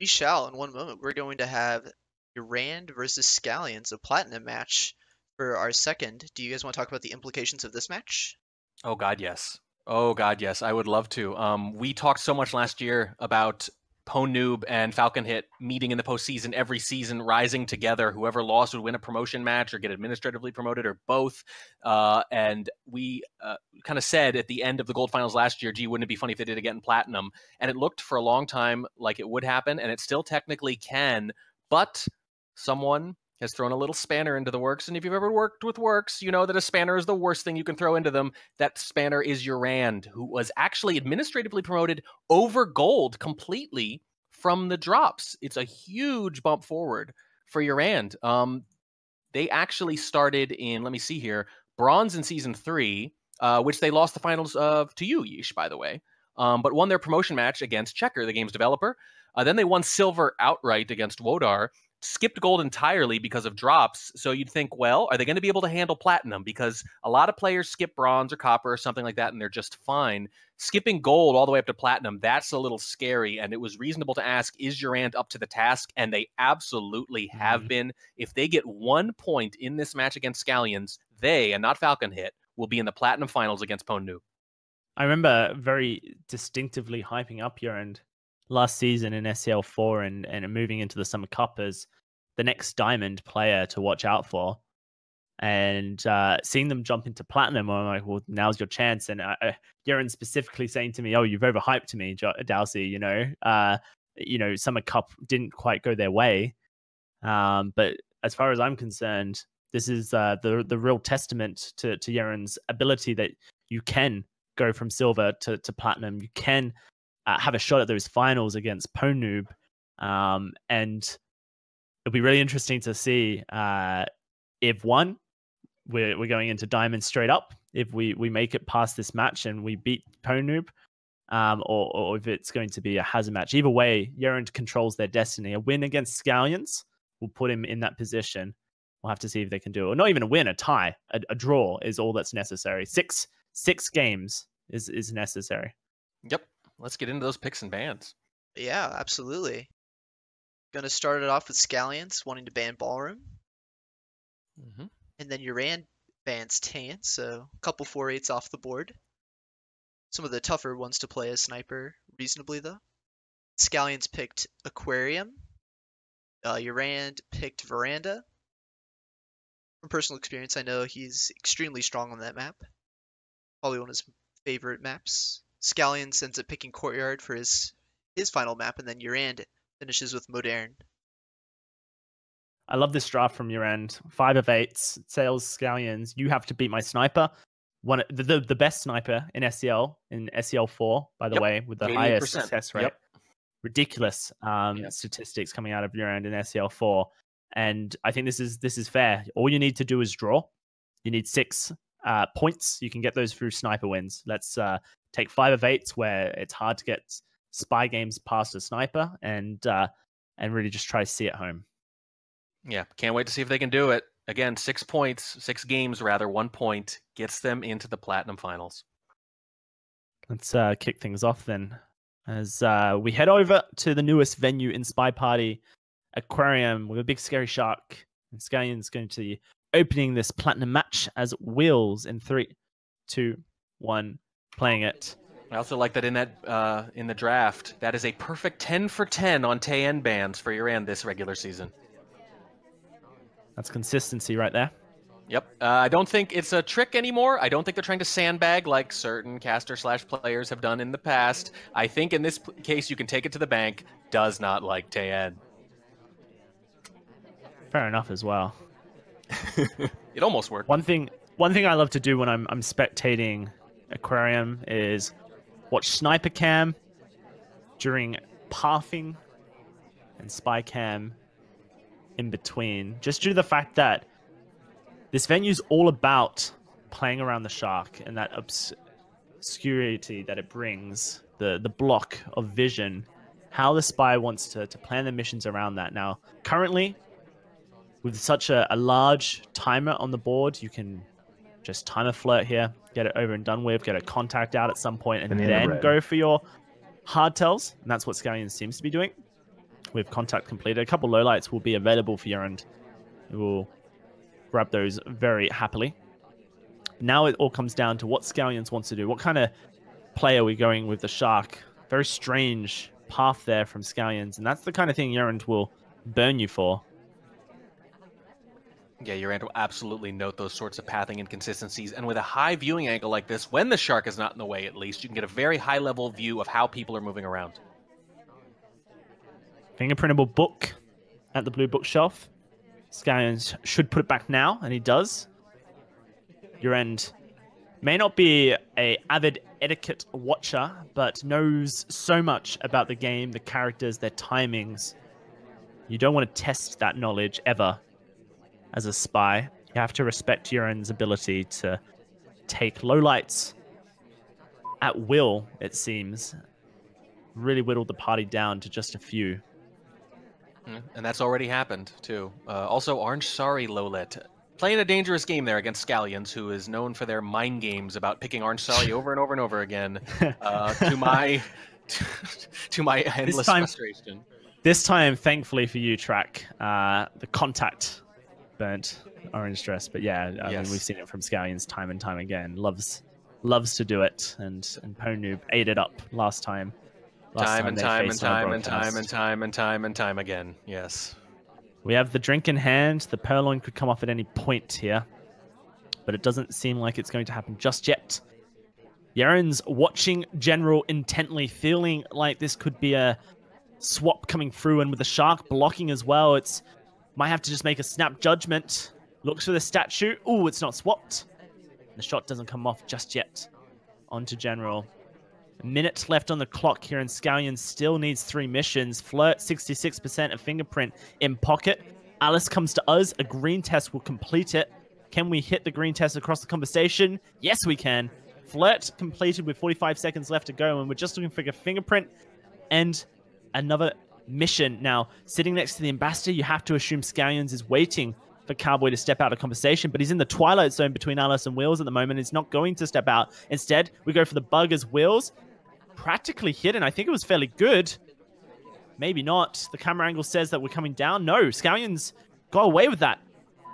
We shall. In one moment, we're going to have YerAnd versus Scallions, a platinum match for our second. Do you guys want to talk about the implications of this match? Oh God, yes. Oh God, yes. I would love to. We talked so much last year about Pwn Noob and Falcon Hit meeting in the postseason every season, rising together. Whoever lost would win a promotion match or get administratively promoted or both. And we kind of said at the end of the gold finals last year, gee, wouldn't it be funny if they did it again in platinum? And it looked for a long time like it would happen, and it still technically can. But someone has thrown a little spanner into the works. And if you've ever worked with works, you know that a spanner is the worst thing you can throw into them. That spanner is YerAnd, who was actually administratively promoted over gold completely from the drops. It's a huge bump forward for YerAnd. They actually started in, let me see here, bronze in season 3, which they lost the finals of to you, Yeesh, by the way, but won their promotion match against Checker, the game's developer. Then they won silver outright against Wodar, skipped gold entirely because of drops. So you'd think, well, are they going to be able to handle platinum? Because a lot of players skip bronze or copper or something like that, and they're just fine. Skipping gold all the way up to platinum, that's a little scary. And it was reasonable to ask, is YerAnd up to the task? And they absolutely have been. If they get 1 point in this match against Scallions, they, and not Falcon Hit, will be in the platinum finals against Pwn Noob. I remember very distinctively hyping up YerAnd last season in SCL4 and moving into the Summer Cup as the next diamond player to watch out for. And seeing them jump into platinum, I'm like, well, now's your chance. And YerAnd specifically saying to me, oh, you've overhyped me, Dowsey, Summer Cup didn't quite go their way. But as far as I'm concerned, this is the real testament to YerAnd's ability that you can go from silver to platinum. You can have a shot at those finals against Pwn Noob. And it'll be really interesting to see if we're going into diamond straight up, if we make it past this match and we beat Pwn Noob, or if it's going to be a hazard match. Either way, YerAnd controls their destiny. A win against Scallions will put him in that position. We'll have to see if they can do it. Or not even a win, a tie. A draw is all that's necessary. Six games is necessary. Yep. Let's get into those picks and bans. Yeah, absolutely. Gonna start it off with Scallions wanting to ban Ballroom. And then YerAnd bans Tan, so a couple 4-8s off the board. Some of the tougher ones to play as Sniper, reasonably though. Scallions picked Aquarium. YerAnd picked Veranda. From personal experience, I know he's extremely strong on that map. Probably one of his favorite maps. Scallions ends up picking Courtyard for his final map, and then YerAnd finishes with Modern. I love this draft from YerAnd. 5 of 8s, Sales Scallions. You have to beat my sniper. The best sniper in SCL, in SCL4, by the way, with the 88%. Highest success rate. Ridiculous statistics coming out of YerAnd in SCL4. And I think this is fair. All you need to do is draw. You need 6 points. You can get those through sniper wins. Let's take 5 of 8s where it's hard to get spy games past a sniper and really just try to see it home. Yeah, can't wait to see if they can do it. Again, 6 points, 6 games rather, 1 point gets them into the platinum finals. Let's kick things off then, as we head over to the newest venue in Spy Party, Aquarium, with a big scary shark. And Scallions going to be opening this platinum match as Wheels in 3, 2, 1, playing it. I also like that in the draft, that is a perfect 10 for 10 on TN bans for YerAnd this regular season. That's consistency right there. Yep. I don't think it's a trick anymore. I don't think they're trying to sandbag like certain caster/players have done in the past. I think in this case you can take it to the bank. Does not like TN. Fair enough as well. It almost worked. One thing I love to do when I'm spectating Aquarium is watch Sniper Cam during pathing and Spy Cam in between, just due to the fact that this venue's all about playing around the shark and that obscurity that it brings, the block of vision, how the spy wants to plan their missions around that. Now, currently, with such a large timer on the board, you can just timer flirt here, get it over and done with, get a contact out at some point, and then go for your hard tells. And that's what Scallions seems to be doing. with contact completed. A couple lowlights will be available for YerAnd. We will grab those very happily. Now it all comes down to what Scallions wants to do. What kind of play are we going with the Shark? Very strange path there from Scallions, and that's the kind of thing YerAnd will burn you for. Yeah, YerAnd will absolutely note those sorts of pathing inconsistencies, and with a high viewing angle like this, when the Shark is not in the way at least, you can get a very high-level view of how people are moving around. Fingerprintable book at the blue bookshelf. Scallions should put it back now, and he does. YerAnd may not be a avid etiquette watcher, but knows so much about the game, the characters, their timings. You don't want to test that knowledge ever as a spy. You have to respect YerAnd's ability to take lowlights at will, it seems. Really whittled the party down to just a few. And that's already happened, too. Also, Orange Sorry Lowlit. Playing a dangerous game there against Scallions, who is known for their mind games about picking Orange Sorry over and over and over again, to my endless frustration. This time, thankfully for you, Track, the contact burnt Orange Dress. But yeah, I mean, we've seen it from Scallions time and time again. Loves to do it, and Ponoob ate it up last time. Time and time again. Yes. We have the drink in hand. The purloin could come off at any point here, but it doesn't seem like it's going to happen just yet. YerAnd's watching General intently, feeling like this could be a swap coming through, and with the Shark blocking as well, it's might have to just make a snap judgment. Looks for the statue. Ooh, it's not swapped. The shot doesn't come off just yet. Onto General. A minute left on the clock here, and Scallions still needs 3 missions. Flirt, 66% of fingerprint in pocket. Alice comes to us. A green test will complete it. Can we hit the green test across the conversation? Yes, we can. Flirt completed with 45 seconds left to go, and we're just looking for a fingerprint and another mission. Now, sitting next to the ambassador, you have to assume Scallions is waiting for Cowboy to step out of conversation, but he's in the twilight zone between Alice and Wheels at the moment. He's not going to step out. Instead, we go for the bug as Wheels. Practically hidden. I think it was fairly good. Maybe not. The camera angle says that we're coming down. No, Scallions got away with that.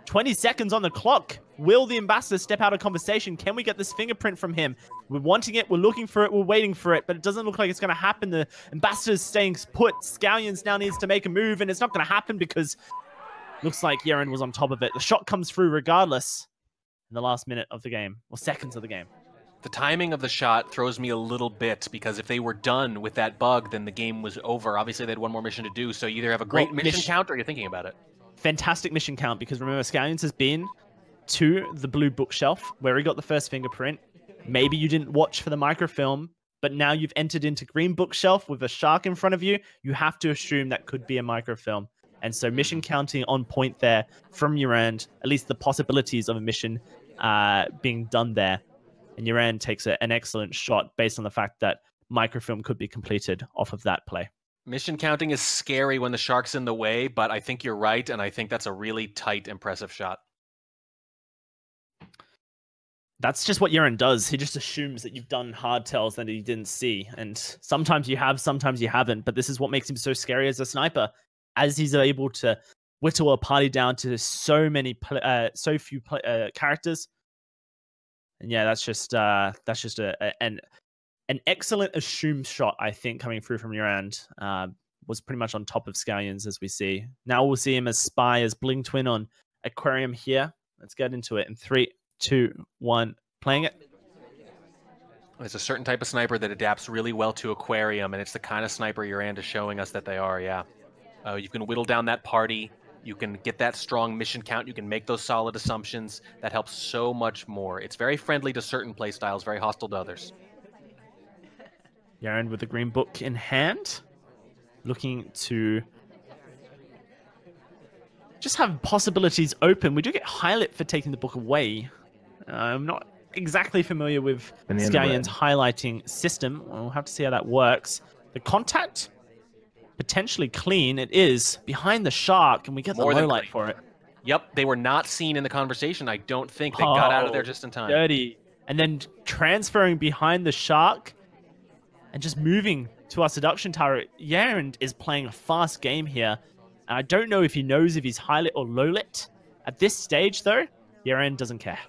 20 seconds on the clock. Will the ambassador step out of conversation? Can we get this fingerprint from him? We're wanting it. We're looking for it. We're waiting for it, but it doesn't look like it's going to happen. The ambassador's staying put. Scallions now needs to make a move, and it's not going to happen because looks like YerAnd was on top of it. The shot comes through regardless in the last minute of the game, or seconds of the game. The timing of the shot throws me a little bit, because if they were done with that bug, then the game was over. Obviously, they had one more mission to do, so you either have a great mission count or you're thinking about it. Fantastic mission count, because remember, Scallions has been to the blue bookshelf where he got the first fingerprint. Maybe you didn't watch for the microfilm, but now you've entered into green bookshelf with a Shark in front of you. You have to assume that could be a microfilm. And so mission counting on point there from YerAnd, at least the possibilities of a mission being done there. And YerAnd takes an excellent shot based on the fact that microfilm could be completed off of that play. Mission counting is scary when the Shark's in the way, but I think you're right, and I think that's a really tight, impressive shot. That's just what YerAnd does. He just assumes that you've done hardtails that he didn't see. And sometimes you have, sometimes you haven't. But this is what makes him so scary as a sniper, as he's able to whittle a party down to so few characters. And yeah, that's just an excellent assumed shot, I think, coming through from YerAnd. Was pretty much on top of Scallions, as we see. Now we'll see him as spy, as Bling Twin on Aquarium here. Let's get into it in 3, 2, 1, playing it. There's a certain type of sniper that adapts really well to Aquarium, and it's the kind of sniper YerAnd is showing us that they are, yeah. You can whittle down that party. You can get that strong mission count. You can make those solid assumptions. That helps so much more. It's very friendly to certain playstyles, very hostile to others. YerAnd with the green book in hand, looking to just have possibilities open. We do get highlight for taking the book away. I'm not exactly familiar with Scallions' highlighting system. We'll have to see how that works. The contact, potentially clean. It is behind the Shark, and we get the low light for it. Yep, they were not seen in the conversation. I don't think they got out of there just in time. Dirty. And then transferring behind the Shark and just moving to our seduction tower, YerAnd is playing a fast game here. And I don't know if he knows if he's high lit or low lit. At this stage, though, YerAnd doesn't care.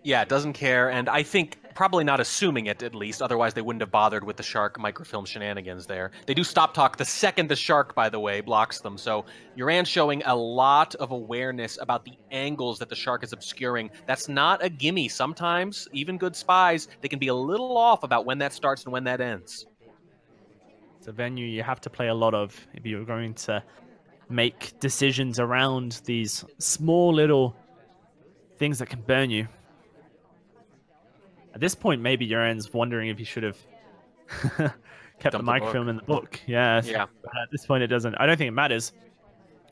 Yeah, doesn't care, and I think probably not assuming it, at least, otherwise they wouldn't have bothered with the shark microfilm shenanigans there. They do stop talk the second the shark, by the way, blocks them, so YerAnd showing a lot of awareness about the angles that the shark is obscuring. That's not a gimme. Sometimes, even good spies, they can be a little off about when that starts and when that ends. It's a venue you have to play a lot of if you're going to make decisions around these small little things that can burn you. At this point, maybe YerAnd's wondering if he should have kept the microfilm in the book. Yeah. But at this point, it doesn't. I don't think it matters.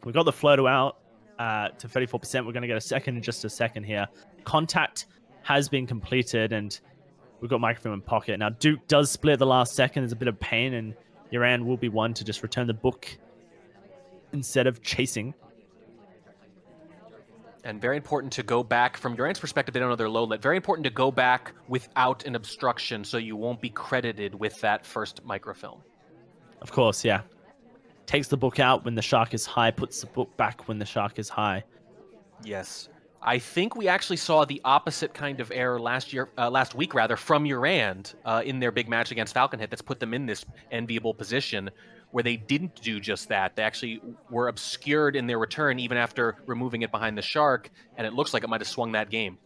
We got the Flirto out to 34%. We're going to get a second in just a second here. Contact has been completed, and we've got microfilm in pocket. Now, Duke does split the last second. There's a bit of pain, and YerAnd will be one to just return the book instead of chasing. And very important to go back, from YerAnd's perspective, they don't know they're low lit. Very important to go back without an obstruction so you won't be credited with that first microfilm. Of course, yeah. Takes the book out when the shark is high, puts the book back when the shark is high. Yes. I think we actually saw the opposite kind of error last week from YerAnd in their big match against Falcon Hit that's put them in this enviable position where they didn't do just that. They actually were obscured in their return even after removing it behind the shark, and it looks like it might have swung that game.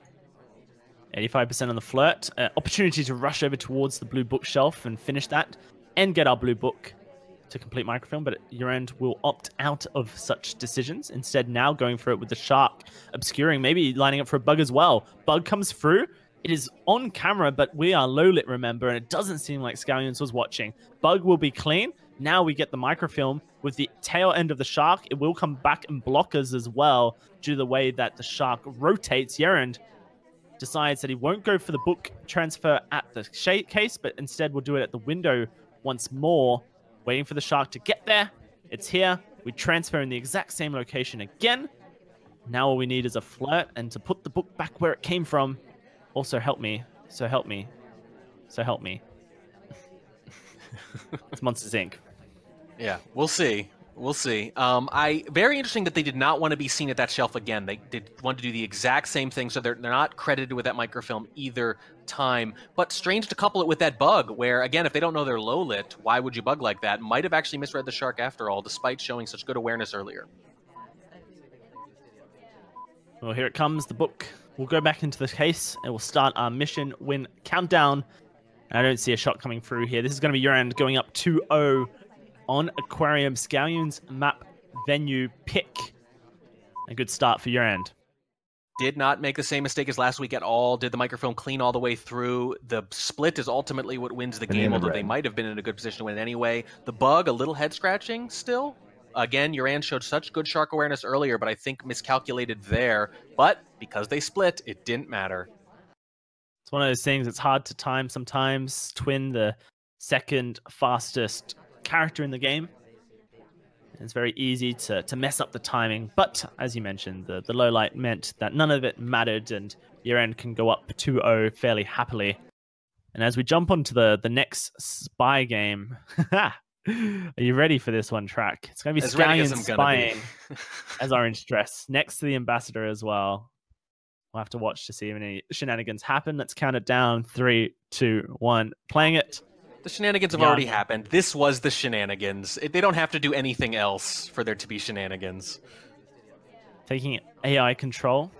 85% on the flirt. Opportunity to rush over towards the blue bookshelf and finish that and get our blue book to complete microfilm, but YerAnd will opt out of such decisions. Instead, now going for it with the shark obscuring, maybe lining up for a bug as well. Bug comes through. It is on camera, but we are low lit, remember, and it doesn't seem like Scallions was watching. Bug will be clean. Now we get the microfilm with the tail end of the shark. It will come back and block us as well due to the way that the shark rotates. YerAnd decides that he won't go for the book transfer at the case, but instead will do it at the window once more, waiting for the shark to get there. It's here. We transfer in the exact same location again. Now all we need is a flirt and to put the book back where it came from. Also help me. So help me. So help me. It's Monsters, Inc. Yeah, we'll see. We'll see. Very interesting that they did not want to be seen at that shelf again. They did want to do the exact same thing, so they're not credited with that microfilm either time. But strange to couple it with that bug, where, again, if they don't know they're low-lit, why would you bug like that? Might have actually misread the shark after all, despite showing such good awareness earlier. Well, here it comes, the book. We'll go back into the case, and we'll start our mission win countdown. And I don't see a shot coming through here. This is going to be YerAnd going up 2-0 on Aquarium. Scallions map venue pick. A good start for YerAnd. Did not make the same mistake as last week at all. Did the microfilm clean all the way through. The split is ultimately what wins the game, although they might have been in a good position to win anyway. The bug, a little head scratching still. Again, YerAnd showed such good shark awareness earlier, but I think miscalculated there. But because they split, it didn't matter. It's one of those things, it's hard to time sometimes. Twin, the second fastest character in the game. It's very easy to mess up the timing, but as you mentioned, the low light meant that none of it mattered, and YerAnd can go up 2-0 fairly happily. And as we jump onto the next spy game, are you ready for this one, Track? It's going to be Scallions spying as Orange Dress next to the Ambassador as well. We'll have to watch to see if any shenanigans happen. Let's count it down. 3, 2, 1. Playing it. The shenanigans have already happened. This was the shenanigans. They don't have to do anything else for there to be shenanigans. Taking AI control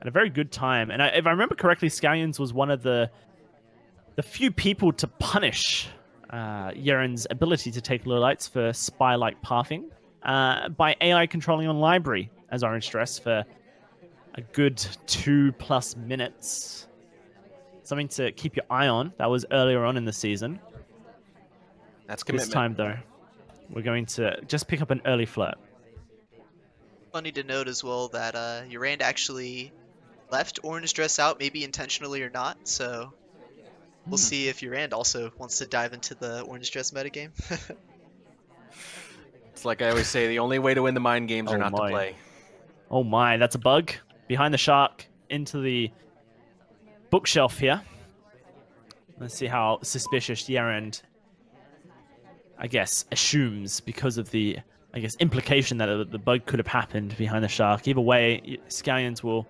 at a very good time. And if I remember correctly, Scallions was one of the few people to punish YerAnd's ability to take low lights for spy-like pathing by AI controlling on library as Orange Dress for a good 2+ minutes. Something to keep your eye on. That was earlier on in the season. That's commitment. This time, though, we're going to just pick up an early flirt. Funny to note as well that YerAnd actually left Orange Dress out, maybe intentionally or not, so we'll see if YerAnd also wants to dive into the Orange Dress metagame. It's like I always say, the only way to win the mind games are not to play. Oh my, that's a bug. Behind the shark, into the bookshelf here. Let's see how suspicious YerAnd I guess, assumes because of the, I guess, implication that the bug could have happened behind the shark. Either way, Scallions will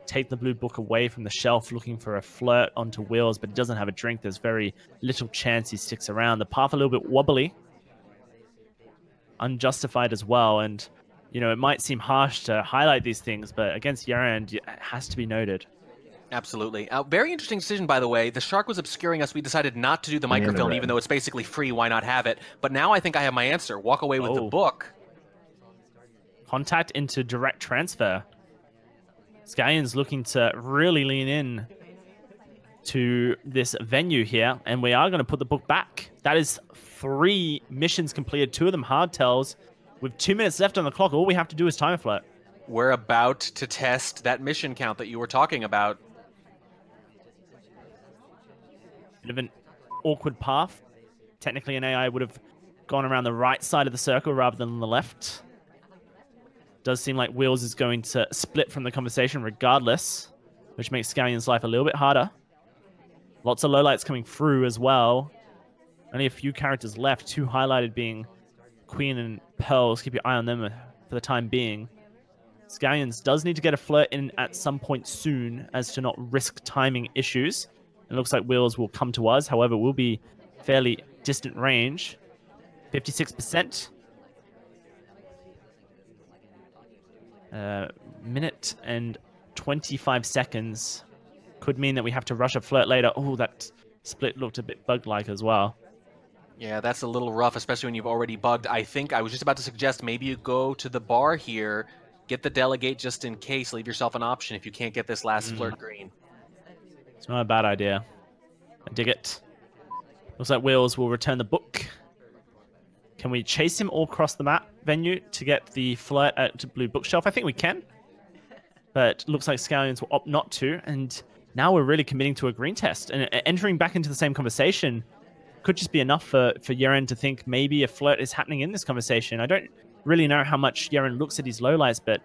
take the blue book away from the shelf looking for a flirt onto wheels, but he doesn't have a drink. There's very little chance he sticks around. The path a little bit wobbly, unjustified as well, and you know, it might seem harsh to highlight these things, but against YerAnd, it has to be noted. Absolutely. Very interesting decision, by the way. The shark was obscuring us. We decided not to do the microfilm, even though it's basically free. Why not have it? But now I think I have my answer. Walk away with the book. Contact into direct transfer. Scallions looking to really lean in to this venue here, and we are going to put the book back. That is 3 missions completed, 2 of them hardtails. With 2 minutes left on the clock, all we have to do is time a flirt. We're about to test that mission count that you were talking about. Bit of an awkward path. Technically, an AI would have gone around the right side of the circle rather than the left. Does seem like Wheels is going to split from the conversation regardless, which makes Scallion's life a little bit harder. Lots of lowlights coming through as well. Only a few characters left, 2 highlighted being Queen and Pearls. Keep your eye on them for the time being. Scallions does need to get a flirt in at some point soon as to not risk timing issues. It looks like Wheels will come to us, however, will be fairly distant range. 56%. Minute and 25 seconds. Could mean that we have to rush a flirt later. Oh, that split looked a bit bug-like as well. Yeah, that's a little rough, especially when you've already bugged. I think I was just about to suggest maybe you go to the bar here, get the delegate just in case, leave yourself an option if you can't get this last flirt green. It's not a bad idea. I dig it. Looks like Wheels will return the book. Can we chase him all across the map venue to get the flirt at Blue Bookshelf? I think we can. But looks like Scallions will opt not to. And now we're really committing to a green test. And entering back into the same conversation could just be enough for YerAnd to think maybe a flirt is happening in this conversation. I don't really know how much YerAnd looks at his lowlights, but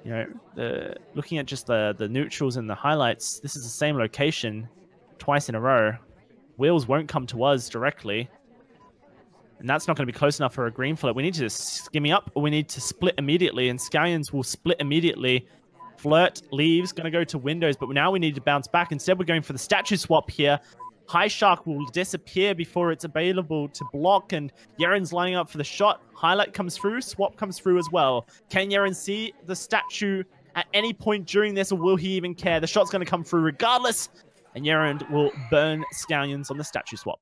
you know, looking at just the neutrals and the highlights, this is the same location twice in a row. Wheels won't come to us directly. And that's not going to be close enough for a green flirt. We need to skimmy up, or we need to split immediately. And Scallions will split immediately. Flirt leaves, going to go to windows, but now we need to bounce back. Instead, we're going for the statue swap here. High Shark will disappear before it's available to block, and YerAnd's lining up for the shot. Highlight comes through, swap comes through as well. Can YerAnd see the statue at any point during this, or will he even care? The shot's going to come through regardless, and YerAnd will burn Scallions on the statue swap.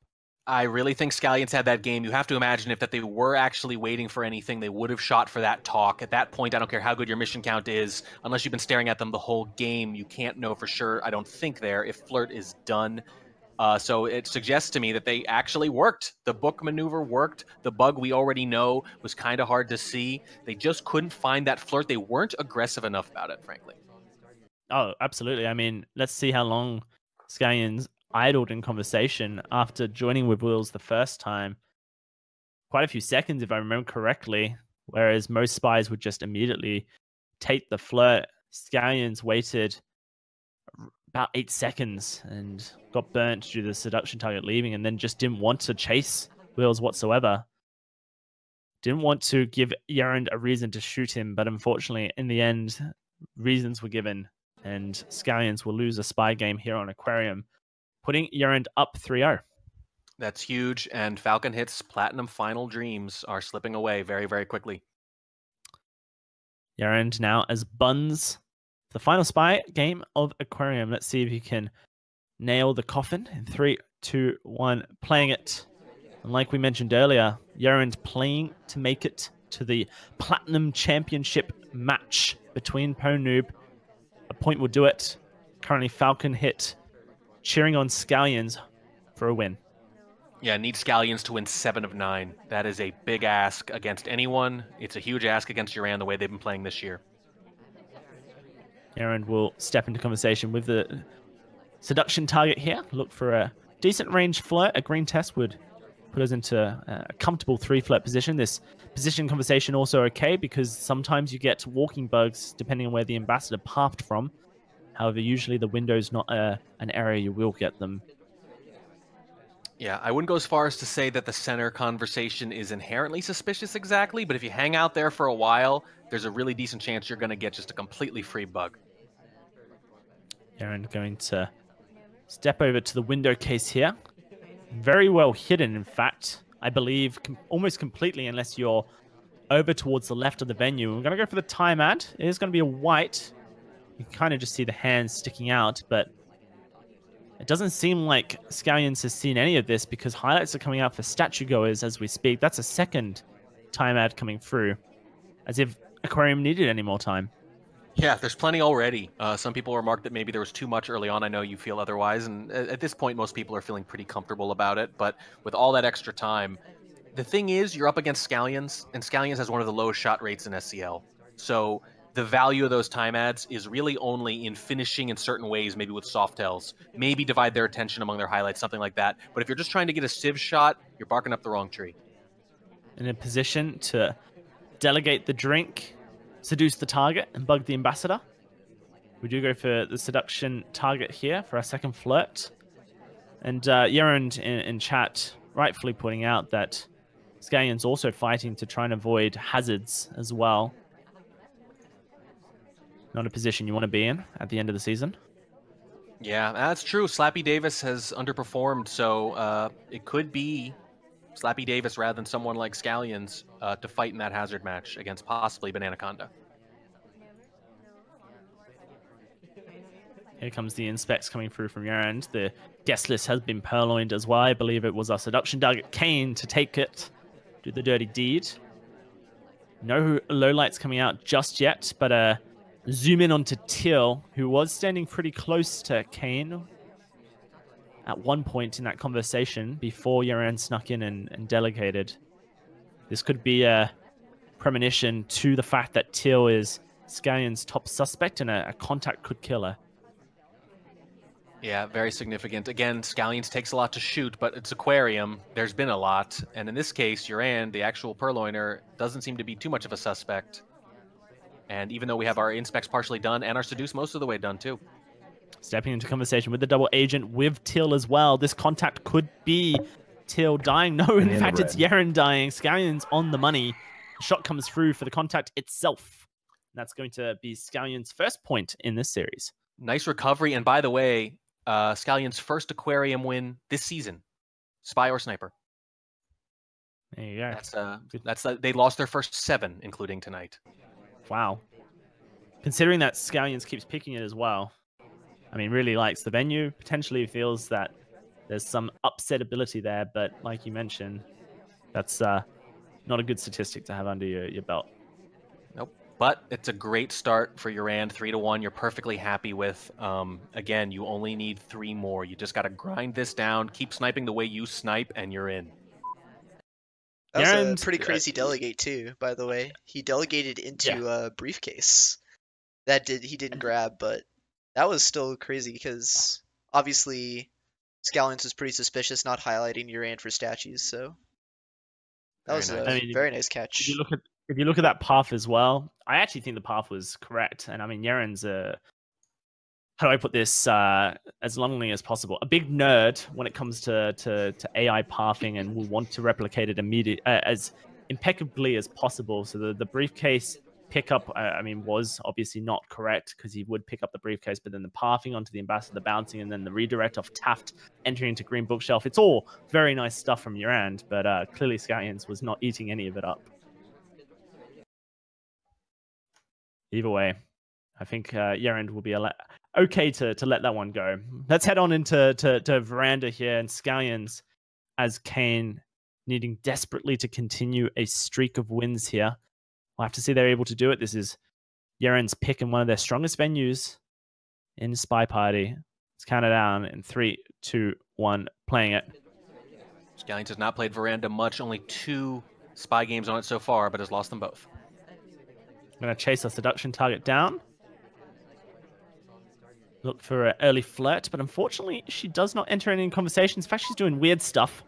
I really think Scallions had that game. You have to imagine if that they were actually waiting for anything, they would have shot for that talk. At that point, I don't care how good your mission count is. Unless you've been staring at them the whole game, you can't know for sure, I don't think, there if flirt is done. So it suggests to me that they actually worked. The book maneuver worked. The bug we already know was kind of hard to see. They just couldn't find that flirt. They weren't aggressive enough about it, frankly. Oh, absolutely. I mean, let's see how long Scallions idled in conversation after joining with Wheels the first time. Quite a few seconds, if I remember correctly, whereas most spies would just immediately take the flirt. Scallions waited about 8 seconds and got burnt due to the seduction target leaving, and then just didn't want to chase Wheels whatsoever. Didn't want to give YerAnd a reason to shoot him, but unfortunately, in the end, reasons were given, and Scallions will lose a spy game here on Aquarium, putting YerAnd up 3-0. That's huge, and Falcon Hit's Platinum Final Dreams are slipping away very, very quickly. YerAnd now as Buns. The final spy game of Aquarium. Let's see if he can nail the coffin in 3, 2, 1. Playing it. And like we mentioned earlier, YerAnd playing to make it to the Platinum Championship match between PoNoob. A point will do it. Currently Falcon Hit cheering on Scallions for a win. Yeah, need Scallions to win 7 of 9. That is a big ask against anyone. It's a huge ask against YerAnd the way they've been playing this year. YerAnd will step into conversation with the seduction target here. Look for a decent range flirt. A green test would put us into a comfortable 3 flirt position. This position conversation also okay because sometimes you get walking bugs depending on where the ambassador pathed from. However, usually the window's not an area you will get them. Yeah, I wouldn't go as far as to say that the center conversation is inherently suspicious exactly, but if you hang out there for a while, there's a really decent chance you're going to get just a completely free bug. YerAnd going to step over to the window case here. Very well hidden, in fact. I believe almost completely, unless you're over towards the left of the venue. We're going to go for the time ad. It is going to be a white. You can kind of just see the hands sticking out, but it doesn't seem like Scallions has seen any of this because highlights are coming out for statue goers as we speak. That's a second time ad coming through, as if Aquarium needed any more time. Yeah, there's plenty already. Some people remarked that maybe there was too much early on. I know you feel otherwise, and at this point, most people are feeling pretty comfortable about it. But with all that extra time, the thing is, you're up against Scallions, and Scallions has one of the lowest shot rates in SCL. So the value of those time ads is really only in finishing in certain ways, maybe with soft tells, maybe divide their attention among their highlights, something like that. But if you're just trying to get a civ shot, you're barking up the wrong tree. In a position to delegate the drink, seduce the target, and bug the ambassador. We do go for the seduction target here for our second flirt. And YerAnd in chat rightfully pointing out that Scallions also fighting to try and avoid hazards as well. Not a position you want to be in at the end of the season. Yeah, that's true. Slappy Davis has underperformed, so it could be Slappy Davis rather than someone like Scallions to fight in that hazard match against possibly Bananaconda. Here comes the inspects coming through from YerAnd. The guest list has been purloined as well. I believe it was our seduction target, Kane, to take it, do the dirty deed. No lowlights coming out just yet, but zoom in onto Teal, who was standing pretty close to Kane at one point in that conversation before YerAnd snuck in and delegated. This could be a premonition to the fact that Teal is Scallion's top suspect and a contact could kill her. Yeah, very significant. Again, Scallions takes a lot to shoot, but it's Aquarium. There's been a lot. And in this case, YerAnd, the actual purloiner, doesn't seem to be too much of a suspect. And even though we have our inspects partially done and our seduce most of the way done too. Stepping into conversation with the double agent with Till as well. This contact could be Till dying. No, in fact, it's YerAnd dying. Scallions on the money. Shot comes through for the contact itself. That's going to be Scallion's first point in this series. Nice recovery. And by the way, Scallion's first Aquarium win this season. Spy or Sniper. There you go. They lost their first 7, including tonight. Wow. Considering that Scallions keeps picking it as well. I mean, really likes the venue. Potentially feels that there's some upset ability there, but like you mentioned, that's not a good statistic to have under your belt. Nope. But it's a great start for YerAnd, 3-1. You're perfectly happy with. Again, you only need 3 more. You just got to grind this down, keep sniping the way you snipe, and you're in. That was a pretty crazy delegate too, by the way. He delegated into a briefcase. He didn't grab, but that was still crazy because obviously Scallions was pretty suspicious not highlighting YerAnd for statues, so that was a very nice catch. If you look at that path as well, I actually think the path was correct. And I mean, YerAnd's how do I put this as lovingly as possible? A big nerd when it comes to AI pathing and will want to replicate it as impeccably as possible. So the briefcase pickup, I mean, was obviously not correct because he would pick up the briefcase, but then the pathing onto the ambassador, the bouncing, and then the redirect off Taft entering into Green Bookshelf. It's all very nice stuff from YerAnd, but clearly Scallions was not eating any of it up. Either way, I think YerAnd will be okay to let that one go. Let's head on into Veranda here and Scallions as Kane needing desperately to continue a streak of wins here. We'll have to see they're able to do it. This is YerAnd's pick in one of their strongest venues in Spy Party. Let's count it down in 3, 2, 1, playing it. Scallions has not played Veranda much, only 2 Spy games on it so far, but has lost them both. I'm going to chase our seduction target down. Look for an early flirt, but unfortunately, she does not enter any conversations. In fact, she's doing weird stuff.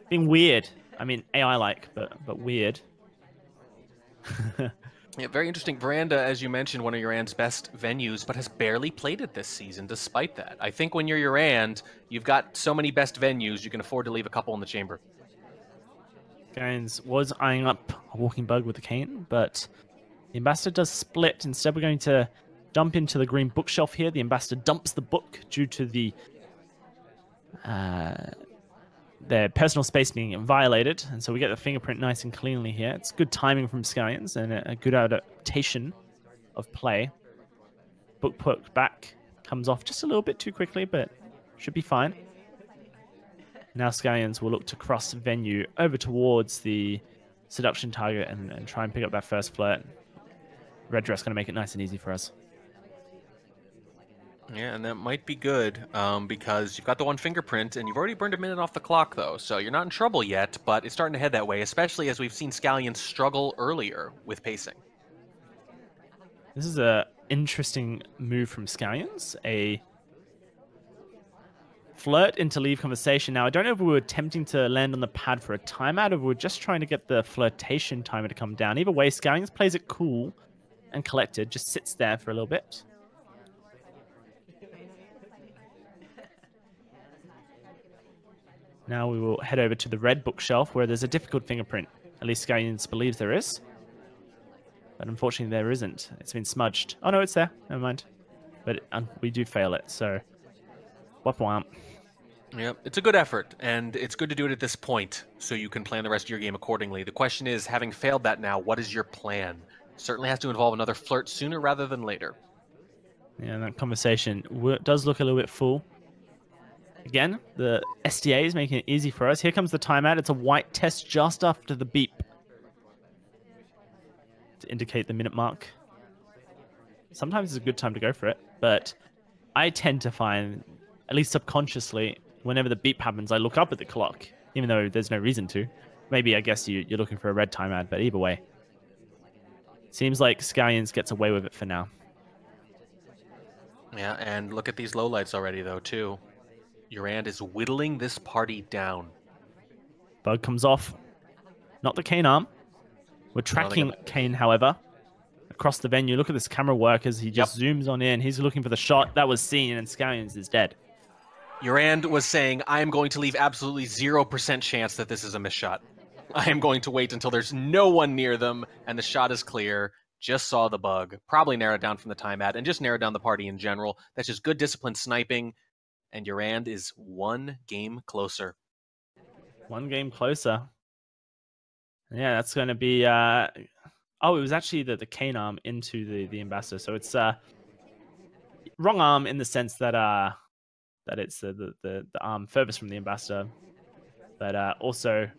Being weird. I mean, AI-like, but weird. Yeah, very interesting. Veranda, as you mentioned, one of YerAnd's best venues, but has barely played it this season despite that. I think when you're YerAnd, you've got so many best venues, you can afford to leave a couple in the chamber. Gaines was eyeing up a walking bug with the cane, but the ambassador does split. Instead, we're going to dump into the green bookshelf here. The ambassador dumps the book due to their personal space being violated, and so we get the fingerprint nice and cleanly here. It's good timing from Scallions and a good adaptation of play. Book put back comes off just a little bit too quickly, but should be fine. Now Scallions will look to cross venue over towards the seduction target and try and pick up that first flirt. Red dress going to make it nice and easy for us. Yeah, and that might be good because you've got the one fingerprint and you've already burned a minute off the clock, though. So you're not in trouble yet, but it's starting to head that way, especially as we've seen Scallions struggle earlier with pacing. This is a interesting move from Scallions. A flirt into leave conversation. Now, I don't know if we were attempting to land on the pad for a timeout or if we were just trying to get the flirtation timer to come down. Either way, Scallions plays it cool and collected, just sits there for a little bit. Now we will head over to the red bookshelf where there's a difficult fingerprint. At least Scallions believes there is. But unfortunately there isn't. It's been smudged. Oh no, it's there. Never mind. But we do fail it, so... womp womp. Yep, it's a good effort, and it's good to do it at this point so you can plan the rest of your game accordingly. The question is, having failed that now, what is your plan? Certainly has to involve another flirt sooner rather than later. Yeah, that conversation does look a little bit full. Again, the SDA is making it easy for us. Here comes the timeout. It's a white test just after the beep to indicate the minute mark. Sometimes it's a good time to go for it, but I tend to find, at least subconsciously, whenever the beep happens, I look up at the clock, even though there's no reason to. Maybe, I guess, you're looking for a red timeout, but either way. Seems like Scallions gets away with it for now. Yeah, and look at these lowlights already, though, too. YerAnd is whittling this party down. Bug comes off. Not the cane arm. We're tracking Kane, however, across the venue. Look at this camera work as he just zooms on in. He's looking for the shot that was seen, and Scallions is dead. YerAnd was saying, I am going to leave absolutely 0% chance that this is a missed shot. I am going to wait until there's no one near them, and the shot is clear. Just saw the bug. Probably narrowed down from the timeout, and just narrowed down the party in general. That's just good disciplined sniping. And YerAnd is one game closer. One game closer. Yeah, that's going to be... oh, it was actually the cane arm into the ambassador. So it's wrong arm in the sense that that it's the arm furthest from the ambassador. But also,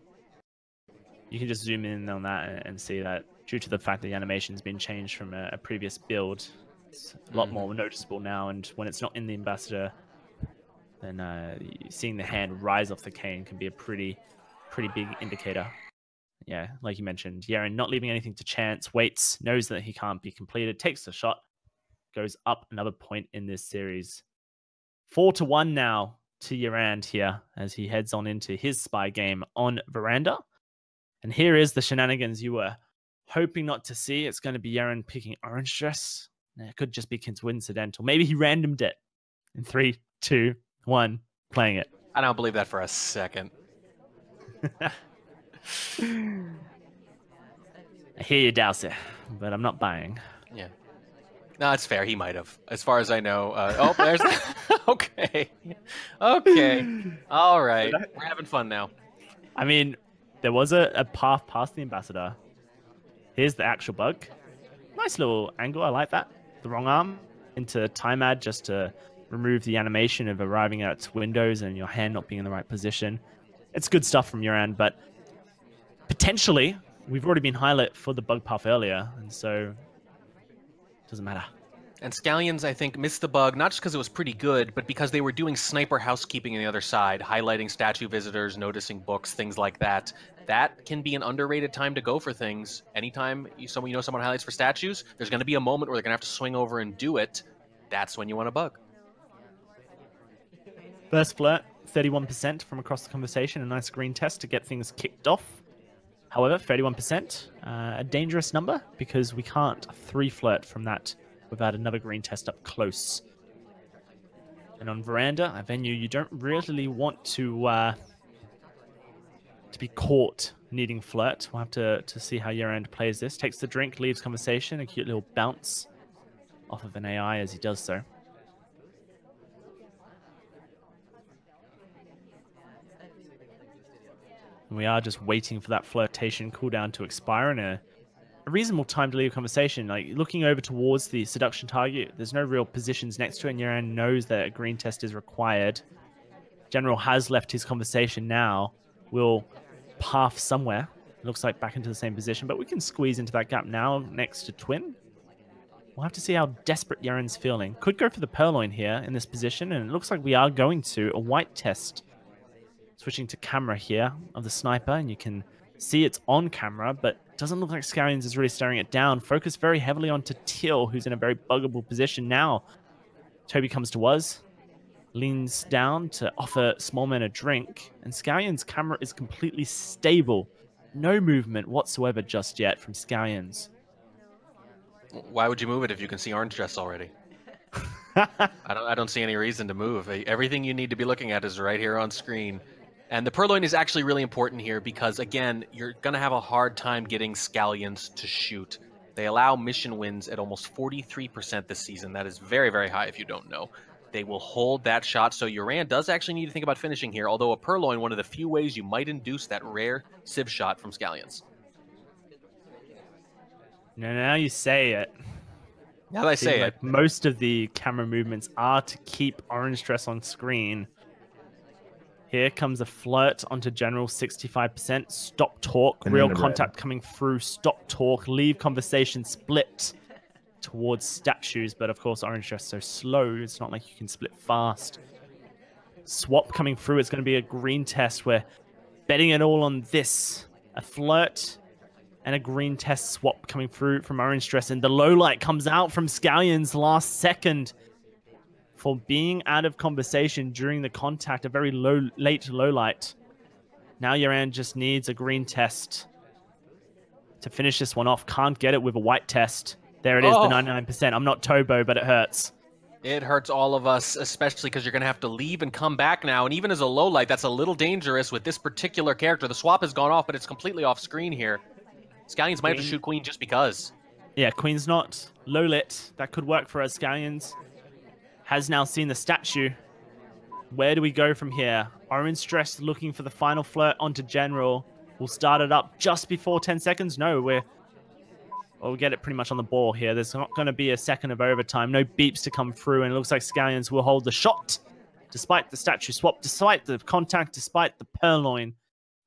you can just zoom in on that and see that due to the fact that the animation's been changed from a previous build, it's a lot more noticeable now. And when it's not in the ambassador... then seeing the hand rise off the cane can be a pretty big indicator. Yeah, like you mentioned, YerAnd not leaving anything to chance, waits, knows that he can't be completed, takes the shot, goes up another point in this series. 4-1 now to YerAnd here as he heads on into his spy game on Veranda. And here is the shenanigans you were hoping not to see. It's going to be YerAnd picking orange dress. It could just be coincidental. Maybe he randomed it. In 3, 2, 1, playing it. I don't believe that for a second. I hear you, Dowser, but I'm not buying. Yeah. No, it's fair. He might have. As far as I know. Oh, there's... Okay. Okay. All right. We're having fun now. I mean, there was a path past the ambassador. Here's the actual bug. Nice little angle. I like that. The wrong arm into timeout just to remove the animation of arriving at its windows and your hand not being in the right position. It's good stuff from YerAnd, but potentially we've already been highlight for the bug path earlier, and so it doesn't matter. And Scallions, I think, missed the bug, not just because it was pretty good, but because they were doing sniper housekeeping on the other side, highlighting statue visitors, noticing books, things like that. That can be an underrated time to go for things. Anytime someone highlights for statues, there's going to be a moment where they're going to have to swing over and do it. That's when you want a bug. First flirt, 31% from across the conversation. A nice green test to get things kicked off. However, 31%, a dangerous number because we can't 3-flirt from that without another green test up close. And on Veranda, a venue, you don't really want to be caught needing flirt. We'll have to see how YerAnd plays this. Takes the drink, leaves conversation, a cute little bounce off of an AI as he does so. And we are just waiting for that flirtation cooldown to expire in a reasonable time to leave a conversation. Like looking over towards the seduction target, there's no real positions next to it, and YerAnd knows that a green test is required. General has left his conversation now. We'll path somewhere. It looks like back into the same position, but we can squeeze into that gap now next to Twin. We'll have to see how desperate YerAnd's feeling. Could go for the Purloin here in this position, and it looks like we are going to a white test. Switching to camera here of the sniper, and you can see it's on camera, but it doesn't look like Scallions is really staring it down. Focus very heavily onto Teal, who's in a very buggable position now. Toby comes to us, leans down to offer Smallman a drink, and Scallions' camera is completely stable. No movement whatsoever just yet from Scallions. Why would you move it if you can see orange dress already? I don't see any reason to move. Everything you need to be looking at is right here on screen. And the Purloin is actually really important here because, again, you're going to have a hard time getting Scallions to shoot. They allow mission wins at almost 43% this season. That is very, very high if you don't know. They will hold that shot, so YerAnd does actually need to think about finishing here, although a Purloin, one of the few ways you might induce that rare Civ shot from Scallions. Now you say it. Now that I say it. Most of the camera movements are to keep orange dress on screen. Here comes a flirt onto General, 65%. Stop talk, real contact coming through. Stop talk, leave conversation, split towards statues. But of course, orange dress so slow, it's not like you can split fast. Swap coming through, it's going to be a green test. We're betting it all on this. A flirt and a green test swap coming through from orange dress. And the low light comes out from Scallions last second. For being out of conversation during the contact, a very late low light. Now YerAnd just needs a green test to finish this one off. Can't get it with a white test. There it is, the 99%. I'm not Tobo, but it hurts. It hurts all of us, especially because you're going to have to leave and come back now. And even as a low light, that's a little dangerous with this particular character. The swap has gone off, but it's completely off screen here. Scallions might have to shoot Queen just because. Yeah, Queen's not low lit. That could work for us. Scallions has now seen the statue. Where do we go from here? Orange dress looking for the final flirt onto General. We'll start it up just before 10 seconds. No, we'll get it pretty much on the ball here. There's not going to be a second of overtime. No beeps to come through, and it looks like Scallions will hold the shot. Despite the statue swap, despite the contact, despite the Purloin,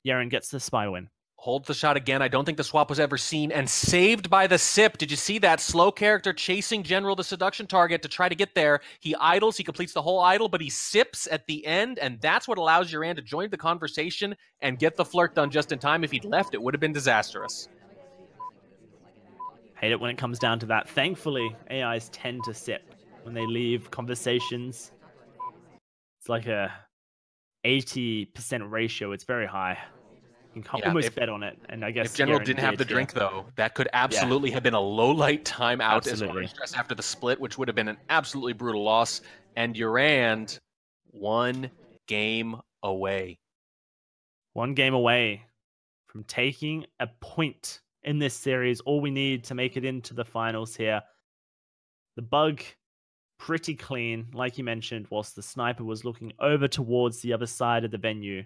YerAnd gets the spy win. Holds the shot again. I don't think the swap was ever seen, and saved by the sip. Did you see that? Slow character chasing General, the seduction target, to try to get there. He idles, he completes the whole idle, but he sips at the end, and that's what allows YerAnd to join the conversation and get the flirt done just in time. If he'd left, it would have been disastrous. Hate it when it comes down to that. Thankfully, AIs tend to sip when they leave conversations. It's like a 80% ratio. It's very high. You can almost bet on it. And I guess if General didn't have the drink, though, that could absolutely have been a low light timeout as orange dress after the split, which would have been an absolutely brutal loss. And YerAnd 1 game away. 1 game away from taking a point in this series. All we need to make it into the finals here. The bug, pretty clean, like you mentioned, whilst the sniper was looking over towards the other side of the venue.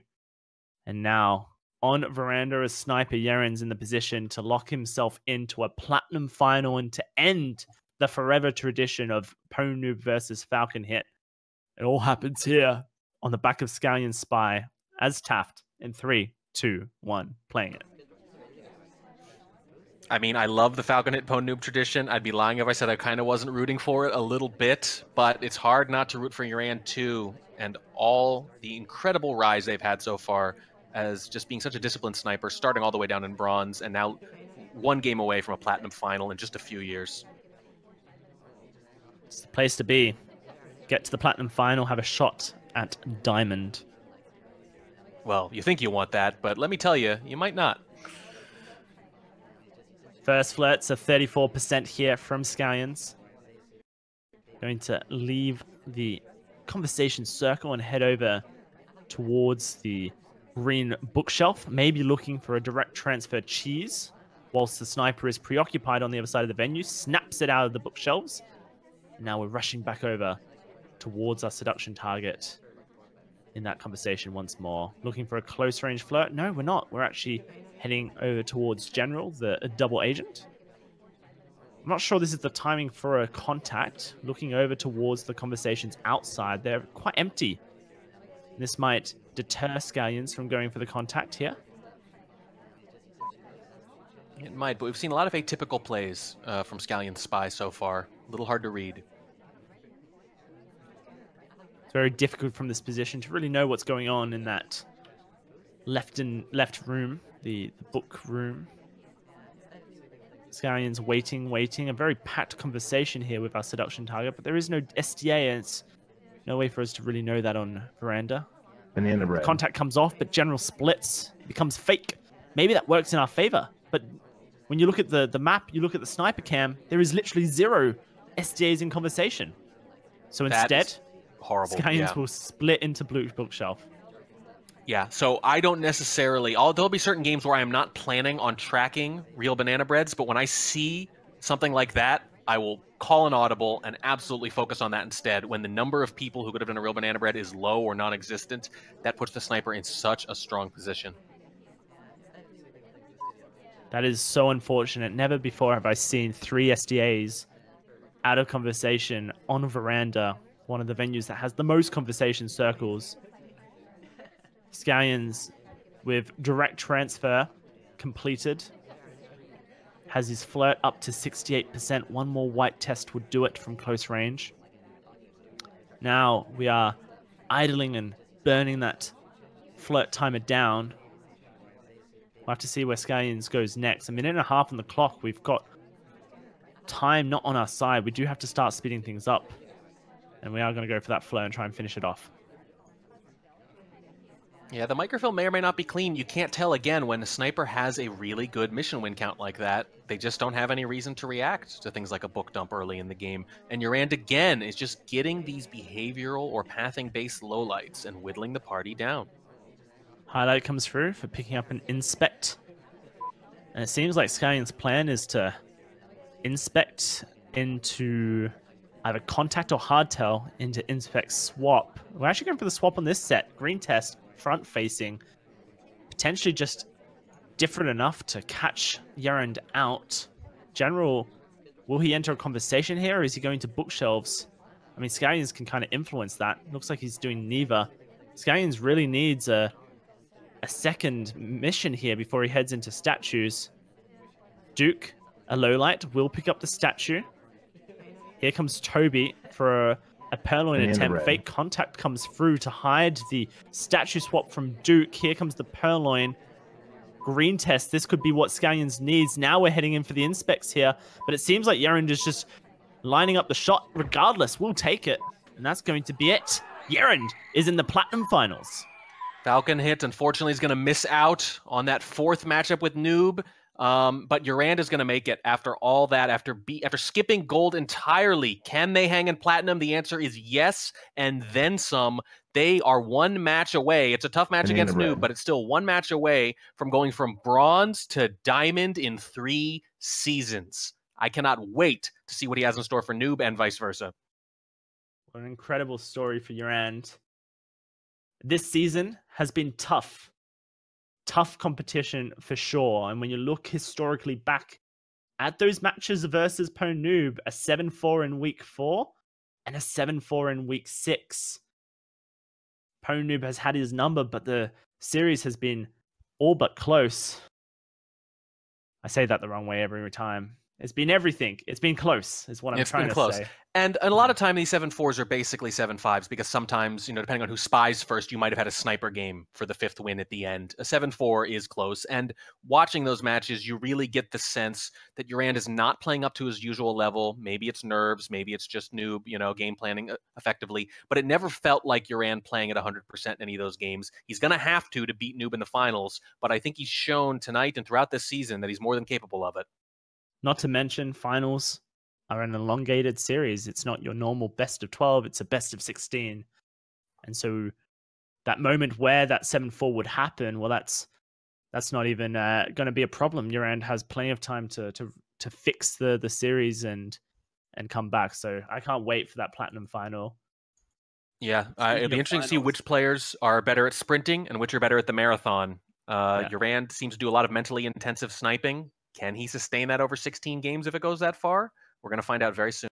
And now, on Veranda as sniper, YerAnd's in the position to lock himself into a platinum final and to end the forever tradition of Ponoob versus Falcon Hit. It all happens here on the back of Scallion Spy as Taft in 3, 2, 1, playing it. I mean, I love the Falcon Hit Ponoob tradition. I'd be lying if I said I kind of wasn't rooting for it a little bit, but it's hard not to root for YerAnd too, and all the incredible rise they've had so far as just being such a disciplined sniper, starting all the way down in bronze, and now 1 game away from a platinum final in just a few years. It's the place to be. Get to the platinum final, have a shot at diamond. Well, you think you want that, but let me tell you, you might not. First flirt's a 34% here from Scallions. Going to leave the conversation circle and head over towards the green bookshelf, maybe looking for a direct transfer cheese, whilst the sniper is preoccupied on the other side of the venue, snaps it out of the bookshelves. And now we're rushing back over towards our seduction target in that conversation once more. Looking for a close range flirt? No, we're not. We're actually heading over towards General, the double agent. I'm not sure this is the timing for a contact. Looking over towards the conversations outside, they're quite empty. This might deter Scallions from going for the contact here. It might, but we've seen a lot of atypical plays from Scallion Spy so far. A little hard to read. It's very difficult from this position to really know what's going on in that left room, the book room. Scallions waiting. A very packed conversation here with our seduction target, but there is no SDA, and it's no way for us to really know that on Veranda. Banana bread. Contact comes off, but General splits, becomes fake. Maybe that works in our favor, but when you look at the map, you look at the sniper cam, there is literally 0 SDAs in conversation. So instead, horrible. Scallions will split into blue bookshelf. Yeah, so I don't necessarily... There'll be certain games where I am not planning on tracking real banana breads, but when I see something like that, I will call an audible and absolutely focus on that instead. When the number of people who could have done a real banana bread is low or non-existent, that puts the sniper in such a strong position. That is so unfortunate. Never before have I seen 3 SDAs out of conversation on Veranda, one of the venues that has the most conversation circles. Scallions with direct transfer completed. Has his flirt up to 68%. One more white test would do it from close range. Now we are idling and burning that flirt timer down. We'll have to see where Scallions goes next. A minute and a half on the clock. We've got time not on our side. We do have to start speeding things up. And we are going to go for that flirt and try and finish it off. Yeah, the microfilm may or may not be clean. You can't tell, again, when a sniper has a really good mission win count like that. They just don't have any reason to react to things like a book dump early in the game. And YerAnd, again, is just getting these behavioral or pathing-based lowlights and whittling the party down. Highlight comes through for picking up an inspect. And it seems like Scallion's plan is to inspect into either contact or hardtail into inspect swap. We're actually going for the swap on this set. Green test, front facing. Potentially just different enough to catch YerAnd out. General, will he enter a conversation here, or is he going to bookshelves? I mean, Scallions can kind of influence that. Looks like he's doing neither. Scallions really needs a second mission here before he heads into statues. Duke, a lowlight, will pick up the statue. Here comes Toby for a purloin attempt. Fake contact comes through to hide the statue swap from Duke. Here comes the purloin. Green test. This could be what Scallions needs. Now we're heading in for the inspects here, but it seems like YerAnd is just lining up the shot regardless. We'll take it, and that's going to be it. YerAnd is in the Platinum Finals. Falcon Hit, unfortunately, is going to miss out on that 4th matchup with Noob. But YerAnd is going to make it after all that, after skipping gold entirely. Can they hang in platinum? The answer is yes, and then some. They are 1 match away. It's a tough match against Noob, but it's still 1 match away from going from bronze to diamond in 3 seasons. I cannot wait to see what he has in store for Noob and vice versa. What an incredible story for YerAnd. This season has been tough. Tough competition for sure. And when you look historically back at those matches versus Noob, a 7-4 in week 4 and a 7-4 in week 6. Noob has had his number, but the series has been all but close. I say that the wrong way every time. It's been everything. It's been close, is what I'm trying to say. And a lot of time, these 7-4s are basically 7-5s because sometimes, depending on who spies first, you might have had a sniper game for the 5th win at the end. A 7-4 is close. And watching those matches, you really get the sense that YerAnd is not playing up to his usual level. Maybe it's nerves. Maybe it's just Noob, game planning effectively. But it never felt like YerAnd playing at 100% in any of those games. He's going to have to beat Noob in the finals. But I think he's shown tonight and throughout this season that he's more than capable of it. Not to mention, finals are an elongated series. It's not your normal best of 12, it's a best of 16. And so that moment where that 7-4 would happen, well, that's not even going to be a problem. YerAnd has plenty of time to fix the series and come back. So I can't wait for that Platinum final. Yeah, Speaking it'll be of interesting to see finals- which players are better at sprinting and which are better at the marathon. YerAnd seems to do a lot of mentally intensive sniping. Can he sustain that over 16 games if it goes that far? We're going to find out very soon.